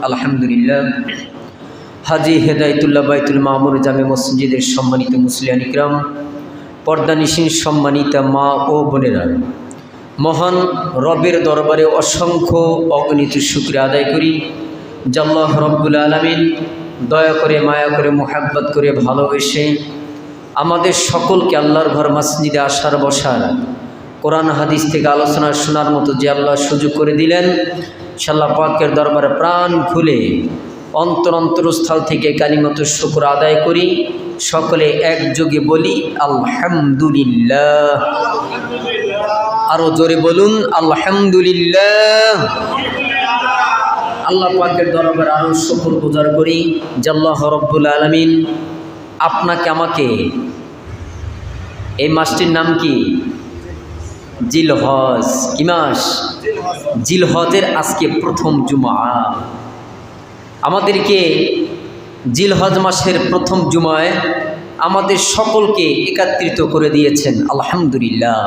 আলহামদুলিল্লাহ। হাজী হেদায়েতুল্লাহ বাইতুল মামুর জামে মসজিদের সম্মানিত মুসলিয়ান ইকরাম, পর্দানিশীন সম্মানিতা মা ও বোনেরা, মহান রবের দরবারে অসংখ্য অগণিত শুকরিয়া আদায় করি যে আল্লাহ রব্বুল আলামিন দয়া করে, মায়া করে, মুহাব্বত করে, ভালোবেসে আমাদের সকলকে আল্লাহর ঘর মসজিদে আসার বসার, কোরআন হাদিস থেকে আলোচনা শোনার মতো যে আল্লাহ সুযোগ করে দিলেন, আল্লাহ পাকের দরবারে প্রাণ খুলে অন্তরস্থল থেকে কালিমাত শুকর আদায় করি। সকলে একযোগে বলি আলহামদুলিল্লাহ। আরো জোরে বলুন আলহামদুলিল্লাহ। আল্লাহ পাকের দরবারে আরো শুকর গুজার করি যে আল্লাহ রব্বুল আলামিন আপনাকে আমাকে, এই মাসটির নাম কি? জিলহজ। কি মাস? জিলহজের আজকে প্রথম জুমা। আমাদেরকে জিলহজ মাসের প্রথম জুমায় আমাদের সকলকে একত্রিত করে দিয়েছেন, আলহামদুলিল্লাহ।